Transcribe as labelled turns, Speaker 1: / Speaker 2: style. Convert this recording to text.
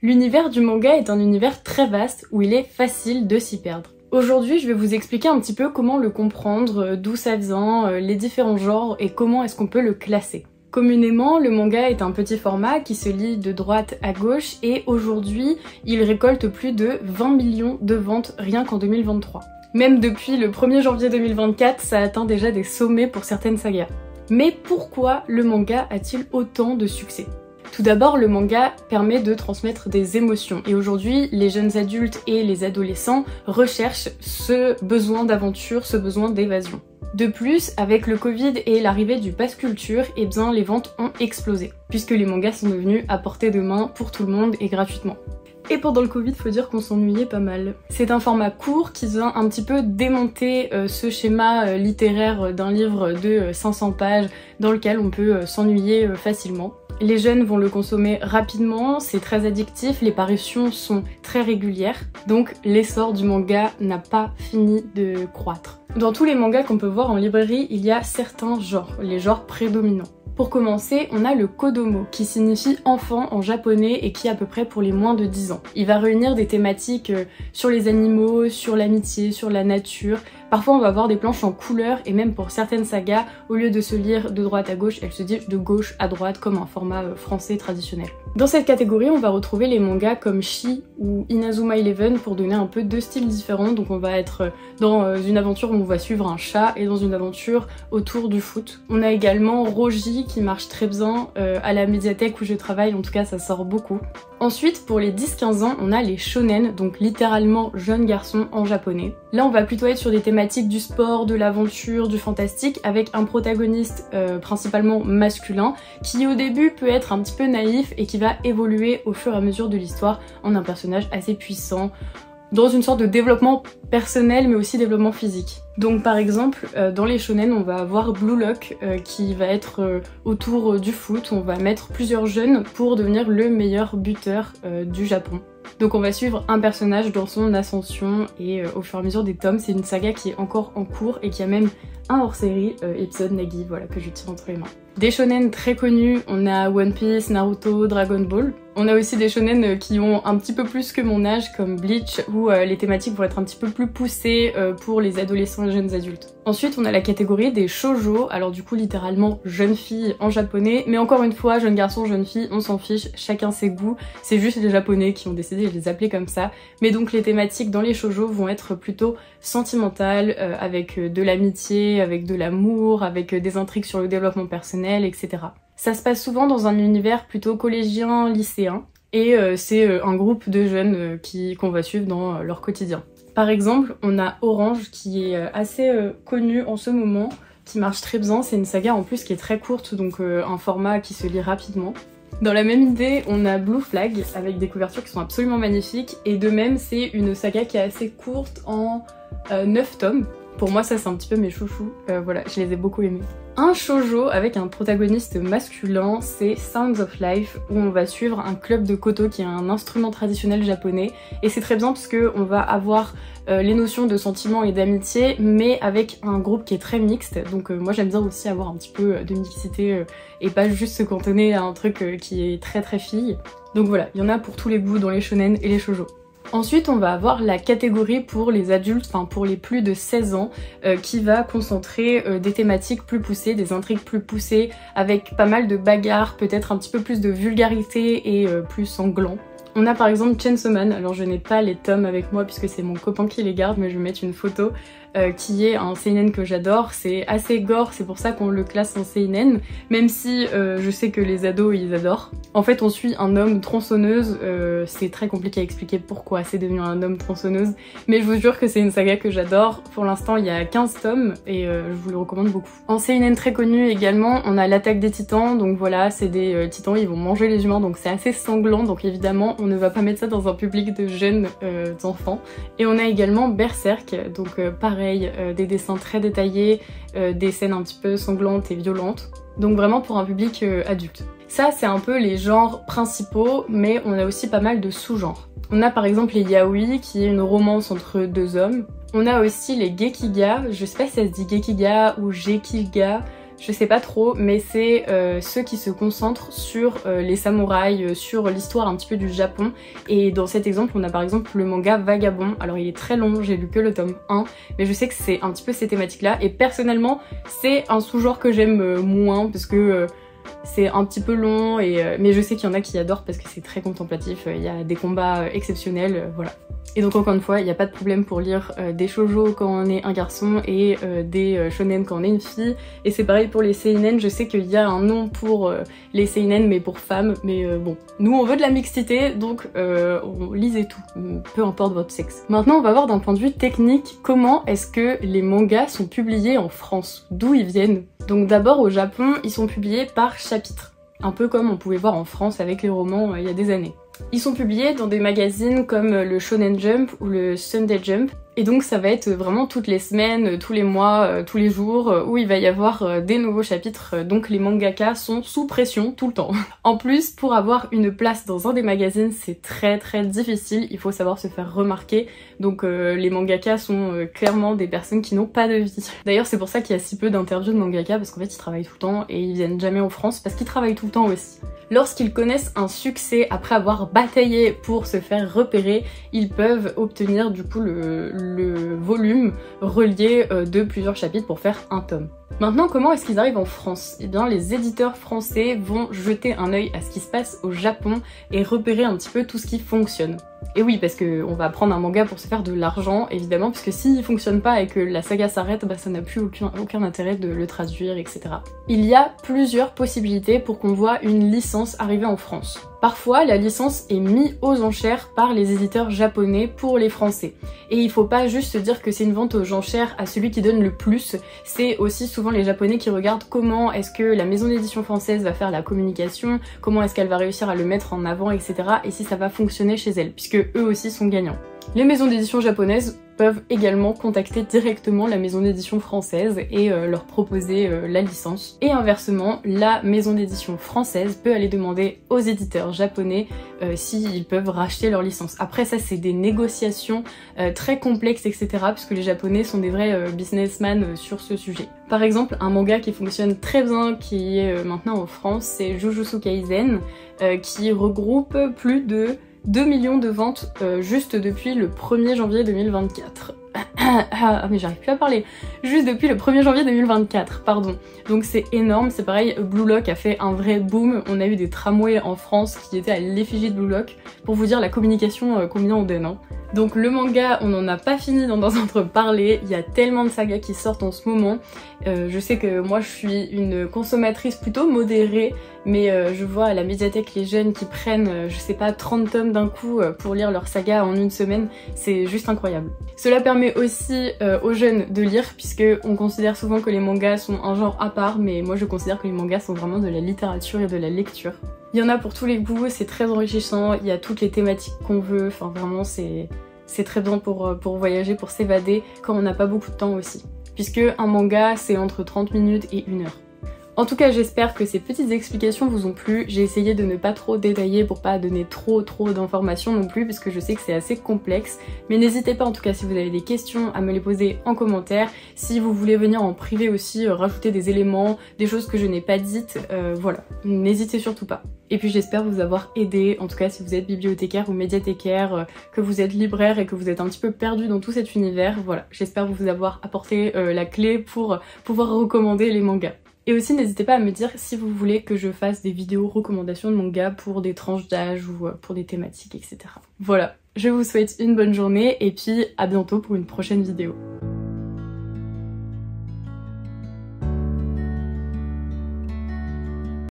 Speaker 1: L'univers du manga est un univers très vaste où il est facile de s'y perdre. Aujourd'hui, je vais vous expliquer un petit peu comment le comprendre, d'où ça vient, les différents genres et comment est-ce qu'on peut le classer. Communément, le manga est un petit format qui se lit de droite à gauche et aujourd'hui, il récolte plus de 20 millions de ventes rien qu'en 2023. Même depuis le 1er janvier 2024, ça atteint déjà des sommets pour certaines sagas. Mais pourquoi le manga a-t-il autant de succès ? Tout d'abord, le manga permet de transmettre des émotions et aujourd'hui, les jeunes adultes et les adolescents recherchent ce besoin d'aventure, ce besoin d'évasion. De plus, avec le Covid et l'arrivée du pass culture, eh bien les ventes ont explosé, puisque les mangas sont devenus à portée de main pour tout le monde et gratuitement. Et pendant le Covid, faut dire qu'on s'ennuyait pas mal. C'est un format court qui vient un petit peu démonter ce schéma littéraire d'un livre de 500 pages dans lequel on peut s'ennuyer facilement. Les jeunes vont le consommer rapidement, c'est très addictif, les parutions sont très régulières, donc l'essor du manga n'a pas fini de croître. Dans tous les mangas qu'on peut voir en librairie, il y a certains genres, les genres prédominants. Pour commencer, on a le Kodomo, qui signifie enfant en japonais et qui est à peu près pour les moins de 10 ans. Il va réunir des thématiques sur les animaux, sur l'amitié, sur la nature. Parfois on va avoir des planches en couleur et même pour certaines sagas, au lieu de se lire de droite à gauche, elle se dit de gauche à droite comme un format français traditionnel. Dans cette catégorie, on va retrouver les mangas comme Shi ou Inazuma Eleven pour donner un peu deux styles différents. Donc on va être dans une aventure où on va suivre un chat et dans une aventure autour du foot. On a également Roji qui marche très bien à la médiathèque où je travaille, en tout cas ça sort beaucoup. Ensuite, pour les 10-15 ans, on a les shonen, donc littéralement jeunes garçons en japonais. Là on va plutôt être sur des thématiques du sport, de l'aventure, du fantastique, avec un protagoniste principalement masculin, qui au début peut être un petit peu naïf et qui va évoluer au fur et à mesure de l'histoire en un personnage assez puissant, dans une sorte de développement personnel mais aussi développement physique. Donc par exemple, dans les shonen, on va avoir Blue Lock qui va être autour du foot, on va mettre plusieurs jeunes pour devenir le meilleur buteur du Japon. Donc on va suivre un personnage dans son ascension et au fur et à mesure des tomes, c'est une saga qui est encore en cours et qui a même un hors-série, épisode Nagi, voilà, que je tiens entre les mains. Des shonen très connus, on a One Piece, Naruto, Dragon Ball. On a aussi des shonen qui ont un petit peu plus que mon âge, comme Bleach, où les thématiques vont être un petit peu plus poussées pour les adolescents et jeunes adultes. Ensuite, on a la catégorie des shoujo, alors du coup littéralement jeunes filles en japonais, mais encore une fois, jeunes garçons, jeunes filles, on s'en fiche, chacun ses goûts, c'est juste les japonais qui ont décidé de les appeler comme ça. Mais donc les thématiques dans les shoujo vont être plutôt sentimentales, avec de l'amitié, avec de l'amour, avec des intrigues sur le développement personnel, etc. Ça se passe souvent dans un univers plutôt collégien, lycéen, et c'est un groupe de jeunes qu'on va suivre dans leur quotidien. Par exemple, on a Orange qui est assez connu en ce moment, qui marche très bien, c'est une saga en plus qui est très courte, donc un format qui se lit rapidement. Dans la même idée, on a Blue Flag avec des couvertures qui sont absolument magnifiques, et de même c'est une saga qui est assez courte en 9 tomes. Pour moi ça c'est un petit peu mes chouchous, voilà, je les ai beaucoup aimés. Un shoujo avec un protagoniste masculin, c'est Sounds of Life, où on va suivre un club de koto qui est un instrument traditionnel japonais, et c'est très bien parce qu'on va avoir les notions de sentiment et d'amitié, mais avec un groupe qui est très mixte, donc moi j'aime bien aussi avoir un petit peu de mixité et pas juste se cantonner à un truc qui est très très fille. Donc voilà, il y en a pour tous les goûts dans les shonen et les shoujo. Ensuite, on va avoir la catégorie pour les adultes, enfin pour les plus de 16 ans, qui va concentrer des thématiques plus poussées, des intrigues plus poussées, avec pas mal de bagarres, peut-être un petit peu plus de vulgarité et plus sanglant. On a par exemple Chainsaw Man, alors je n'ai pas les tomes avec moi puisque c'est mon copain qui les garde, mais je vais mettre une photo qui est un seinen que j'adore. C'est assez gore, c'est pour ça qu'on le classe en seinen, même si je sais que les ados ils adorent. En fait on suit un homme tronçonneuse, c'est très compliqué à expliquer pourquoi c'est devenu un homme tronçonneuse, mais je vous jure que c'est une saga que j'adore. Pour l'instant il y a 15 tomes et je vous le recommande beaucoup. En seinen très connu également, on a l'attaque des titans, donc voilà, c'est des titans, ils vont manger les humains, donc c'est assez sanglant, donc évidemment on ne va pas mettre ça dans un public de jeunes enfants. Et on a également Berserk, donc pareil, des dessins très détaillés, des scènes un petit peu sanglantes et violentes, donc vraiment pour un public adulte. Ça c'est un peu les genres principaux, mais on a aussi pas mal de sous-genres. On a par exemple les yaoi, qui est une romance entre deux hommes. On a aussi les gekiga, je sais pas si ça se dit gekiga ou gekiga, Je sais pas trop, mais c'est ceux qui se concentrent sur les samouraïs, sur l'histoire un petit peu du Japon. Et dans cet exemple, on a par exemple le manga Vagabond. Alors il est très long, j'ai lu que le tome 1, mais je sais que c'est un petit peu ces thématiques-là. Et personnellement, c'est un sous-genre que j'aime moins parce que c'est un petit peu long, mais je sais qu'il y en a qui adorent parce que c'est très contemplatif, il y a des combats exceptionnels, voilà. Et donc encore une fois, il n'y a pas de problème pour lire des shoujo quand on est un garçon et des shonen quand on est une fille. Et c'est pareil pour les seinen, je sais qu'il y a un nom pour les seinen mais pour femmes, mais bon. Nous on veut de la mixité, donc lisez tout, peu importe votre sexe. Maintenant on va voir d'un point de vue technique comment est-ce que les mangas sont publiés en France, d'où ils viennent. Donc d'abord au Japon, ils sont publiés par chapitre, un peu comme on pouvait voir en France avec les romans il y a des années. Ils sont publiés dans des magazines comme le Shonen Jump ou le Sunday Jump. Et donc ça va être vraiment toutes les semaines, tous les mois, tous les jours où il va y avoir des nouveaux chapitres. Donc les mangakas sont sous pression tout le temps. En plus, pour avoir une place dans un des magazines, c'est très difficile. Il faut savoir se faire remarquer. Donc les mangakas sont clairement des personnes qui n'ont pas de vie. D'ailleurs c'est pour ça qu'il y a si peu d'interviews de mangakas, parce qu'en fait ils travaillent tout le temps et ils viennent jamais en France parce qu'ils travaillent tout le temps aussi. Lorsqu'ils connaissent un succès après avoir bataillé pour se faire repérer, ils peuvent obtenir du coup le volume relié de plusieurs chapitres pour faire un tome. Maintenant, comment est-ce qu'ils arrivent en France? Eh bien, les éditeurs français vont jeter un œil à ce qui se passe au Japon et repérer un petit peu tout ce qui fonctionne. Et oui, parce qu'on va prendre un manga pour se faire de l'argent, évidemment, puisque s'il fonctionne pas et que la saga s'arrête, bah ça n'a plus aucun intérêt de le traduire, etc. Il y a plusieurs possibilités pour qu'on voit une licence arriver en France. Parfois, la licence est mise aux enchères par les éditeurs japonais pour les français. Et il faut pas juste se dire que c'est une vente aux enchères à celui qui donne le plus, c'est aussi souvent les japonais qui regardent comment est-ce que la maison d'édition française va faire la communication, comment est-ce qu'elle va réussir à le mettre en avant, etc. et si ça va fonctionner chez elle, puisque eux aussi sont gagnants. Les maisons d'édition japonaises peuvent également contacter directement la maison d'édition française et leur proposer la licence. Et inversement, la maison d'édition française peut aller demander aux éditeurs japonais s'ils peuvent racheter leur licence. Après ça, c'est des négociations très complexes, etc. puisque les japonais sont des vrais businessmen sur ce sujet. Par exemple, un manga qui fonctionne très bien, qui est maintenant en France, c'est Jujutsu Kaisen, qui regroupe plus de 2 millions de ventes juste depuis le 1er janvier 2024. Ah mais j'arrive plus à parler. Juste depuis le 1er janvier 2024, pardon. Donc c'est énorme, c'est pareil, Blue Lock a fait un vrai boom. On a eu des tramways en France qui étaient à l'effigie de Blue Lock. Pour vous dire la communication, combien on donne, hein. Donc le manga, on n'en a pas fini d'en entendre parler, il y a tellement de sagas qui sortent en ce moment. Je sais que moi je suis une consommatrice plutôt modérée, mais je vois à la médiathèque les jeunes qui prennent, je sais pas, 30 tomes d'un coup pour lire leur saga en une semaine, c'est juste incroyable. Cela permet aussi aux jeunes de lire, puisque on considère souvent que les mangas sont un genre à part, mais moi je considère que les mangas sont vraiment de la littérature et de la lecture. Il y en a pour tous les goûts, c'est très enrichissant, il y a toutes les thématiques qu'on veut, enfin vraiment c'est très bien pour voyager, pour s'évader, quand on n'a pas beaucoup de temps aussi. Puisque un manga c'est entre 30 minutes et 1 heure. En tout cas, j'espère que ces petites explications vous ont plu. J'ai essayé de ne pas trop détailler pour pas donner trop d'informations non plus, parce que je sais que c'est assez complexe. Mais n'hésitez pas en tout cas si vous avez des questions à me les poser en commentaire. Si vous voulez venir en privé aussi, rajouter des éléments, des choses que je n'ai pas dites, voilà. N'hésitez surtout pas. Et puis j'espère vous avoir aidé, en tout cas si vous êtes bibliothécaire ou médiathécaire, que vous êtes libraire et que vous êtes un petit peu perdu dans tout cet univers, voilà. J'espère vous avoir apporté la clé pour pouvoir recommander les mangas. Et aussi n'hésitez pas à me dire si vous voulez que je fasse des vidéos recommandations de manga pour des tranches d'âge ou pour des thématiques, etc. Voilà, je vous souhaite une bonne journée et puis à bientôt pour une prochaine vidéo.